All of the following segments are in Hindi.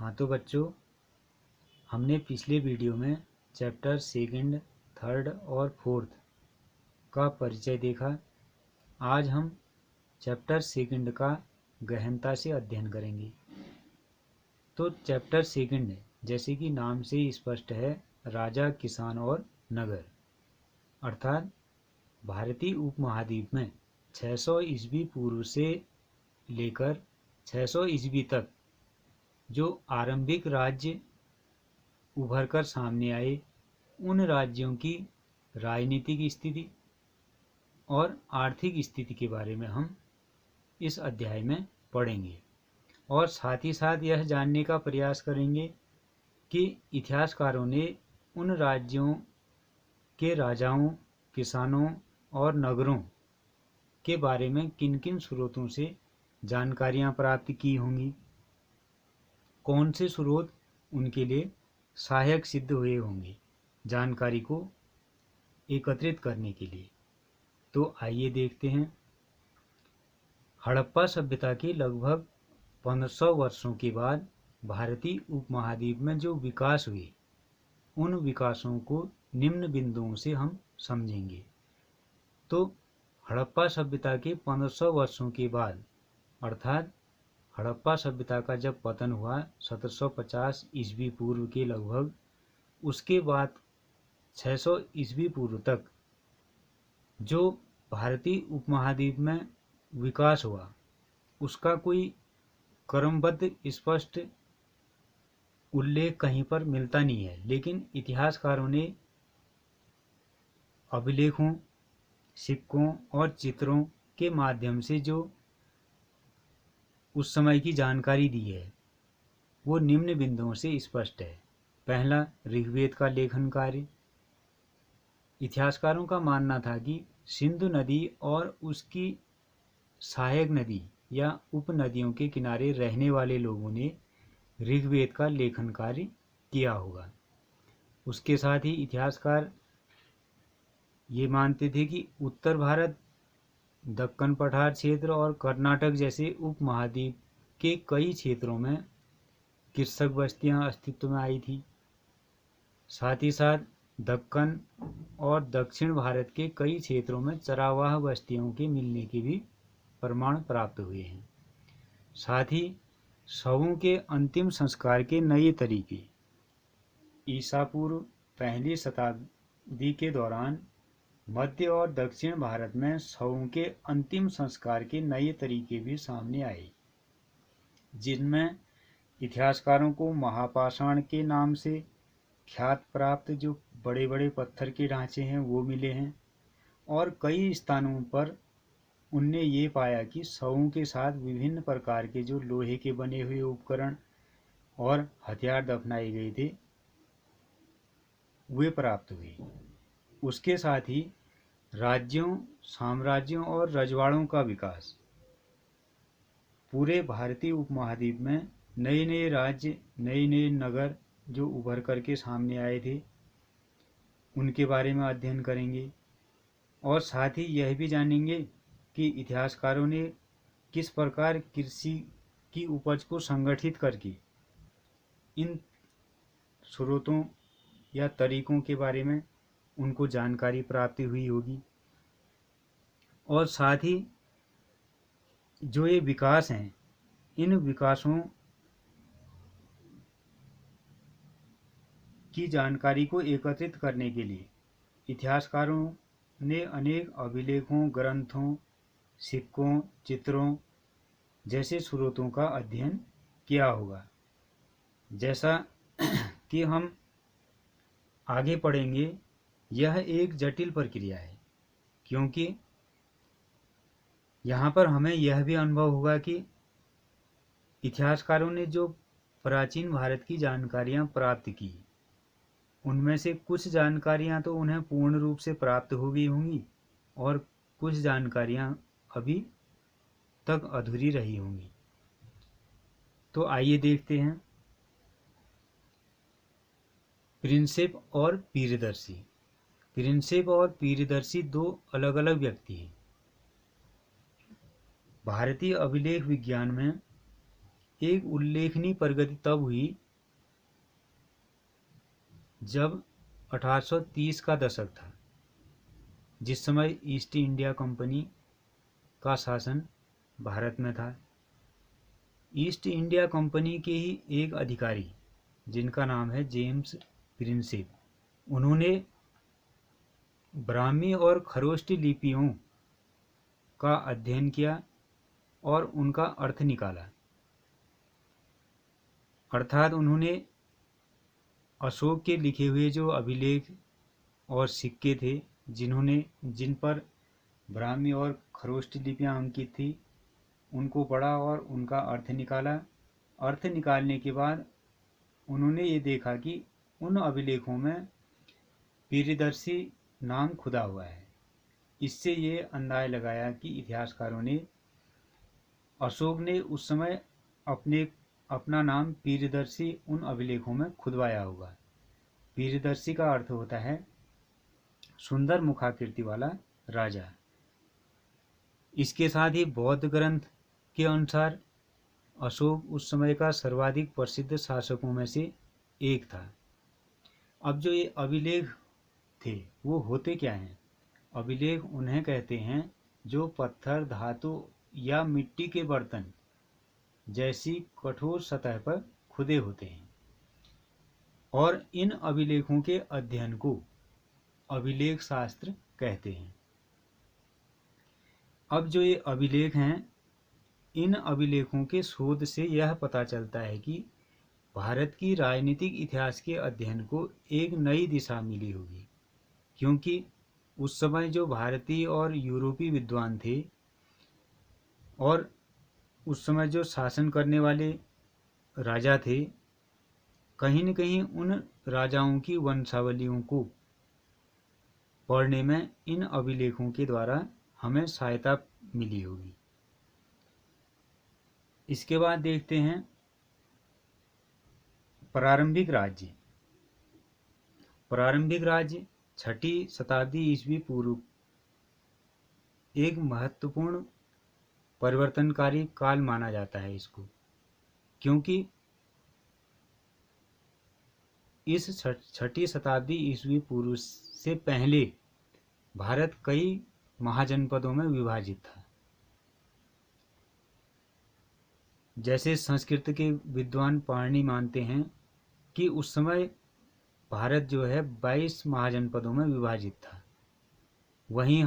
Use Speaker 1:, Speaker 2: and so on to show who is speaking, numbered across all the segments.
Speaker 1: हाँ तो बच्चों, हमने पिछले वीडियो में चैप्टर सेकंड, थर्ड और फोर्थ का परिचय देखा। आज हम चैप्टर सेकंड का गहनता से अध्ययन करेंगे। तो चैप्टर सेकंड, जैसे कि नाम से ही स्पष्ट है, राजा, किसान और नगर, अर्थात भारतीय उपमहाद्वीप में 600 ईस्वी पूर्व से लेकर 600 ईस्वी तक जो आरंभिक राज्य उभर कर सामने आए, उन राज्यों की राजनीतिक स्थिति और आर्थिक स्थिति के बारे में हम इस अध्याय में पढ़ेंगे और साथ ही साथ यह जानने का प्रयास करेंगे कि इतिहासकारों ने उन राज्यों के राजाओं, किसानों और नगरों के बारे में किन किन स्रोतों से जानकारियां प्राप्त की होंगी, कौन से स्रोत उनके लिए सहायक सिद्ध हुए होंगे जानकारी को एकत्रित करने के लिए। तो आइए देखते हैं। हड़प्पा सभ्यता के लगभग 1500 वर्षों के बाद भारतीय उपमहाद्वीप में जो विकास हुए, उन विकासों को निम्न बिंदुओं से हम समझेंगे। तो हड़प्पा सभ्यता के 1500 वर्षों के बाद, अर्थात हड़प्पा सभ्यता का जब पतन हुआ 1750 ईस्वी पूर्व के लगभग, उसके बाद 600 ईस्वी पूर्व तक जो भारतीय उपमहाद्वीप में विकास हुआ, उसका कोई क्रमबद्ध स्पष्ट उल्लेख कहीं पर मिलता नहीं है। लेकिन इतिहासकारों ने अभिलेखों, सिक्कों और चित्रों के माध्यम से जो उस समय की जानकारी दी है, वो निम्न बिंदुओं से स्पष्ट है। पहला, ऋग्वेद का लेखन कार्य। इतिहासकारों का मानना था कि सिंधु नदी और उसकी सहायक नदी या उपनदियों के किनारे रहने वाले लोगों ने ऋग्वेद का लेखन कार्य किया होगा। उसके साथ ही इतिहासकार ये मानते थे कि उत्तर भारत, दक्कन पठार क्षेत्र और कर्नाटक जैसे उपमहाद्वीप के कई क्षेत्रों में कृषक बस्तियां अस्तित्व में आई थी। साथ ही साथ दक्कन और दक्षिण भारत के कई क्षेत्रों में चरावाह बस्तियों के मिलने के भी प्रमाण प्राप्त हुए हैं। साथ ही शवों के अंतिम संस्कार के नए तरीके, ईसा पूर्व पहली शताब्दी के दौरान मध्य और दक्षिण भारत में शवों के अंतिम संस्कार के नए तरीके भी सामने आए, जिनमें इतिहासकारों को महापाषाण के नाम से ख्यात प्राप्त जो बड़े बड़े पत्थर के ढांचे हैं वो मिले हैं। और कई स्थानों पर उनने ये पाया कि शवों के साथ विभिन्न प्रकार के जो लोहे के बने हुए उपकरण और हथियार दफनाए गए थे, वे प्राप्त हुए। उसके साथ ही राज्यों, साम्राज्यों और रजवाड़ों का विकास, पूरे भारतीय उपमहाद्वीप में नए नए राज्य, नए नए नगर जो उभर करके सामने आए थे, उनके बारे में अध्ययन करेंगे। और साथ ही यह भी जानेंगे कि इतिहासकारों ने किस प्रकार कृषि की उपज को संगठित करके इन स्रोतों या तरीकों के बारे में उनको जानकारी प्राप्त हुई होगी। और साथ ही जो ये विकास हैं, इन विकासों की जानकारी को एकत्रित करने के लिए इतिहासकारों ने अनेक अभिलेखों, ग्रंथों, सिक्कों, चित्रों जैसे स्रोतों का अध्ययन किया होगा। जैसा कि हम आगे पढ़ेंगे, यह एक जटिल प्रक्रिया है, क्योंकि यहाँ पर हमें यह भी अनुभव होगा कि इतिहासकारों ने जो प्राचीन भारत की जानकारियाँ प्राप्त की, उनमें से कुछ जानकारियाँ तो उन्हें पूर्ण रूप से प्राप्त हो गई होंगी और कुछ जानकारियाँ अभी तक अधूरी रही होंगी। तो आइए देखते हैं। प्रिंसेप और पीरदर्शी। प्रिंसेप और पीरदर्शी दो अलग अलग व्यक्ति हैं। भारतीय अभिलेख विज्ञान में एक उल्लेखनीय प्रगति तब हुई जब 1830 का दशक था, जिस समय ईस्ट इंडिया कंपनी का शासन भारत में था। ईस्ट इंडिया कंपनी के ही एक अधिकारी, जिनका नाम है जेम्स प्रिंसेप, उन्होंने ब्राह्मी और खरोष्टी लिपियों का अध्ययन किया और उनका अर्थ निकाला। अर्थात उन्होंने अशोक के लिखे हुए जो अभिलेख और सिक्के थे, जिन पर ब्राह्मी और खरोष्टी लिपियां अंकित थी, उनको पढ़ा और उनका अर्थ निकाला। अर्थ निकालने के बाद उन्होंने ये देखा कि उन अभिलेखों में पीरिदर्शी नाम खुदा हुआ है। इससे ये अंदाज़ा लगाया कि इतिहासकारों ने अशोक ने उस समय अपना नाम पीरिदर्शी उन अभिलेखों में खुदवाया होगा। पीरिदर्शी का अर्थ होता है सुंदर मुखाकृति वाला राजा। इसके साथ ही बौद्ध ग्रंथ के अनुसार अशोक उस समय का सर्वाधिक प्रसिद्ध शासकों में से एक था। अब जो ये अभिलेख थे वो होते क्या हैं? अभिलेख उन्हें कहते हैं जो पत्थर, धातु या मिट्टी के बर्तन जैसी कठोर सतह पर खुदे होते हैं, और इन अभिलेखों के अध्ययन को अभिलेख शास्त्र कहते हैं। अब जो ये अभिलेख हैं, इन अभिलेखों के शोध से यह पता चलता है कि भारत की राजनीतिक इतिहास के अध्ययन को एक नई दिशा मिली होगी, क्योंकि उस समय जो भारतीय और यूरोपीय विद्वान थे और उस समय जो शासन करने वाले राजा थे, कहीं न कहीं उन राजाओं की वंशावलियों को पढ़ने में इन अभिलेखों के द्वारा हमें सहायता मिली होगी। इसके बाद देखते हैं प्रारंभिक राज्य। प्रारंभिक राज्य 6ठी शताब्दी ईस्वी पूर्व एक महत्वपूर्ण परिवर्तनकारी काल माना जाता है इसको, क्योंकि इस 6ठी शताब्दी ईस्वी पूर्व से पहले भारत कई महाजनपदों में विभाजित था। जैसे संस्कृत के विद्वान पाणिनि मानते हैं कि उस समय भारत जो है 22 महाजनपदों में विभाजित था। वहीं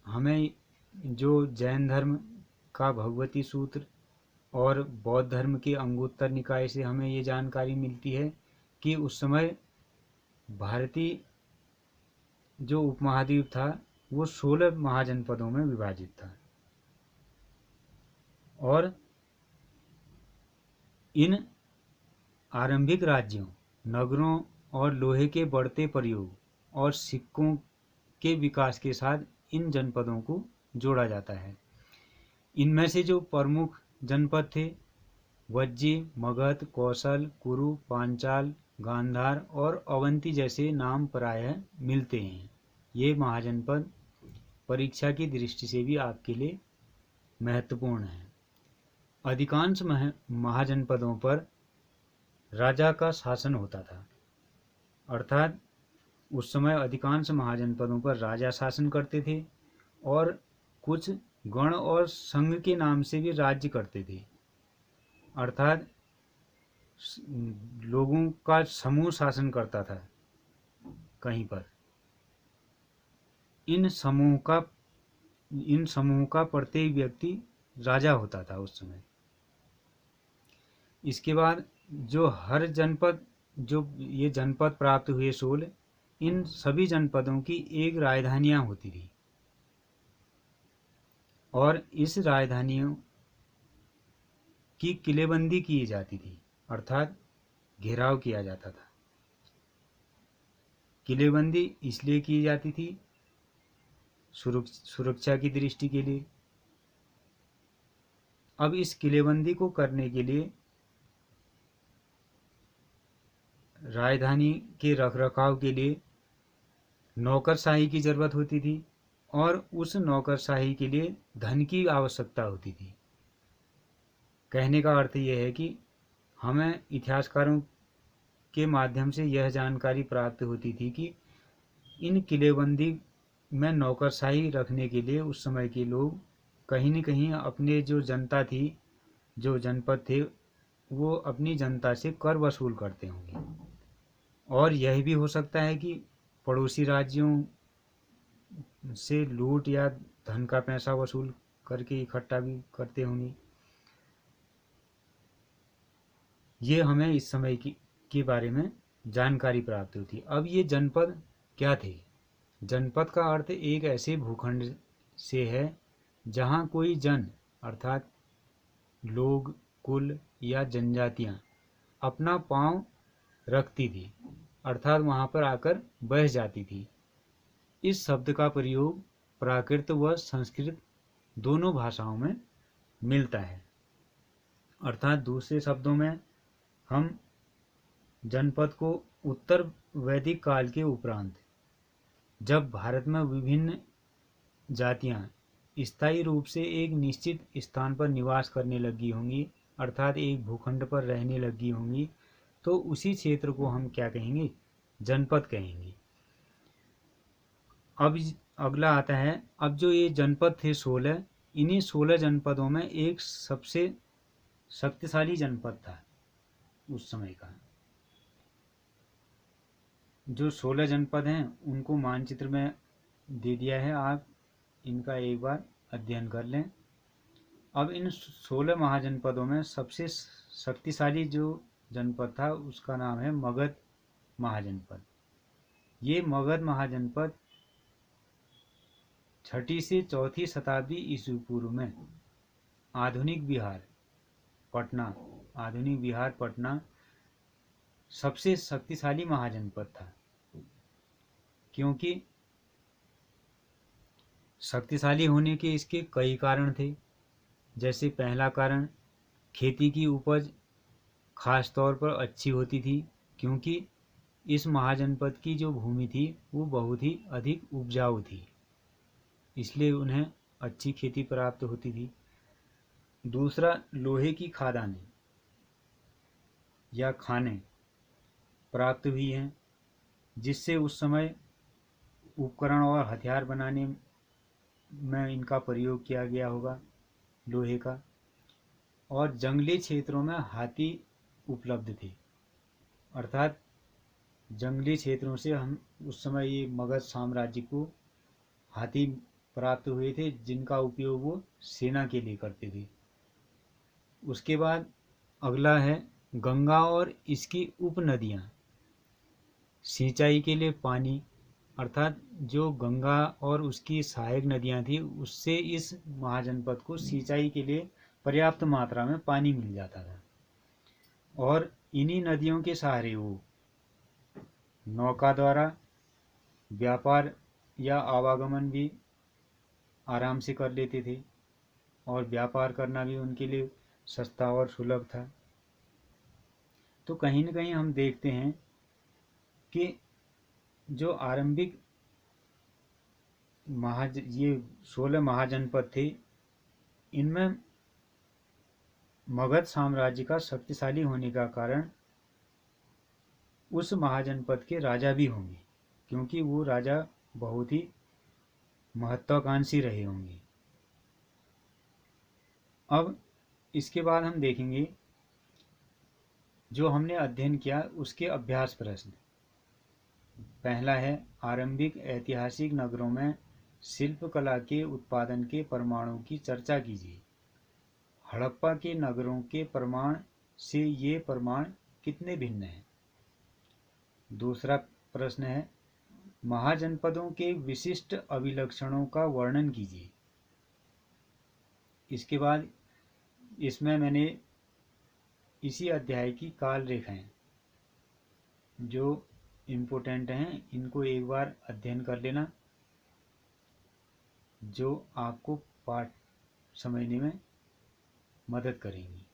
Speaker 1: हमें जो जैन धर्म का भगवती सूत्र और बौद्ध धर्म के अंगुत्तर निकाय से हमें ये जानकारी मिलती है कि उस समय भारतीय जो उपमहाद्वीप था वो 16 महाजनपदों में विभाजित था, और इन आरंभिक राज्यों, नगरों और लोहे के बढ़ते प्रयोग और सिक्कों के विकास के साथ इन जनपदों को जोड़ा जाता है। इनमें से जो प्रमुख जनपद थे वज्जी, मगध, कौशल, कुरु, पांचाल, गांधार और अवंती जैसे नाम प्रायः मिलते हैं। ये महाजनपद परीक्षा की दृष्टि से भी आपके लिए महत्वपूर्ण है। अधिकांश महाजनपदों पर राजा का शासन होता था, अर्थात उस समय अधिकांश महाजनपदों पर राजा शासन करते थे और कुछ गण और संघ के नाम से भी राज्य करते थे, अर्थात लोगों का समूह शासन करता था कहीं पर। इन समूह का प्रत्येक व्यक्ति राजा होता था उस समय। इसके बाद जो हर जनपद, जो ये जनपद प्राप्त हुए 16, इन सभी जनपदों की एक राजधानियां होती थी और इस राजधानियों की किलेबंदी की जाती थी, अर्थात घेराव किया जाता था। किलेबंदी इसलिए की जाती थी सुरक्षा की दृष्टि के लिए। अब इस किलेबंदी को करने के लिए राजधानी के रखरखाव के लिए नौकरशाही की जरूरत होती थी और उस नौकरशाही के लिए धन की आवश्यकता होती थी। कहने का अर्थ यह है कि हमें इतिहासकारों के माध्यम से यह जानकारी प्राप्त होती थी कि इन किलेबंदी में नौकरशाही रखने के लिए उस समय के लोग कहीं न कहीं अपने जो जनता थी, जो जनपद थे, वो अपनी जनता से कर वसूल करते होंगे। और यह भी हो सकता है कि पड़ोसी राज्यों से लूट या धन का पैसा वसूल करके इकट्ठा भी करते होंगे। ये हमें इस समय के बारे में जानकारी प्राप्त होती। अब ये जनपद क्या थे? जनपद का अर्थ एक ऐसे भूखंड से है जहाँ कोई जन अर्थात लोग, कुल या जनजातियाँ अपना पांव रखती थी, अर्थात वहाँ पर आकर बस जाती थी। इस शब्द का प्रयोग प्राकृत व संस्कृत दोनों भाषाओं में मिलता है। अर्थात दूसरे शब्दों में हम जनपद को उत्तर वैदिक काल के उपरांत, जब भारत में विभिन्न जातियां स्थायी रूप से एक निश्चित स्थान पर निवास करने लगी होंगी, अर्थात एक भूखंड पर रहने लगी होंगी, तो उसी क्षेत्र को हम क्या कहेंगे? जनपद कहेंगे। अब अगला आता है, अब जो ये जनपद थे 16, इन्हीं 16 जनपदों में एक सबसे शक्तिशाली जनपद था उस समय का। जो 16 जनपद हैं उनको मानचित्र में दे दिया है, आप इनका एक बार अध्ययन कर लें। अब इन 16 महाजनपदों में सबसे शक्तिशाली जो जनपद था उसका नाम है मगध महाजनपद। ये मगध महाजनपद 6ठी से 4थी शताब्दी ईस्वी पूर्व में आधुनिक बिहार पटना सबसे शक्तिशाली महाजनपद था। क्योंकि शक्तिशाली होने के इसके कई कारण थे। जैसे पहला कारण, खेती की उपज खास तौर पर अच्छी होती थी, क्योंकि इस महाजनपद की जो भूमि थी वो बहुत ही अधिक उपजाऊ थी, इसलिए उन्हें अच्छी खेती प्राप्त होती थी। दूसरा, लोहे की खदानें या खानें प्राप्त हुई हैं, जिससे उस समय उपकरण और हथियार बनाने में इनका प्रयोग किया गया होगा, लोहे का। और जंगली क्षेत्रों में हाथी उपलब्ध थे, अर्थात जंगली क्षेत्रों से हम उस समय ये मगध साम्राज्य को हाथी प्राप्त हुए थे, जिनका उपयोग वो सेना के लिए करते थे। उसके बाद अगला है गंगा और इसकी उपनदियाँ। सिंचाई के लिए पानी, अर्थात जो गंगा और उसकी सहायक नदियाँ थी उससे इस महाजनपद को सिंचाई के लिए पर्याप्त मात्रा में पानी मिल जाता था। और इन्हीं नदियों के सहारे वो नौका द्वारा व्यापार या आवागमन भी आराम से कर लेते थे, और व्यापार करना भी उनके लिए सस्ता और सुलभ था। तो कहीं न कहीं हम देखते हैं कि जो आरंभिक ये 16 महाजनपद थे, इनमें मगध साम्राज्य का शक्तिशाली होने का कारण उस महाजनपद के राजा भी होंगे, क्योंकि वो राजा बहुत ही महत्वाकांक्षी रहे होंगे। अब इसके बाद हम देखेंगे जो हमने अध्ययन किया उसके अभ्यास प्रश्न। पहला है, आरंभिक ऐतिहासिक नगरों में शिल्पकला के उत्पादन के प्रमाणों की चर्चा कीजिए। हड़प्पा के नगरों के प्रमाण से ये प्रमाण कितने भिन्न हैं? दूसरा प्रश्न है, महाजनपदों के विशिष्ट अभिलक्षणों का वर्णन कीजिए। इसके बाद इसमें मैंने इसी अध्याय की काल रेखाएं जो इम्पोर्टेंट हैं इनको एक बार अध्ययन कर लेना, जो आपको पाठ समझने में मदद करेंगी।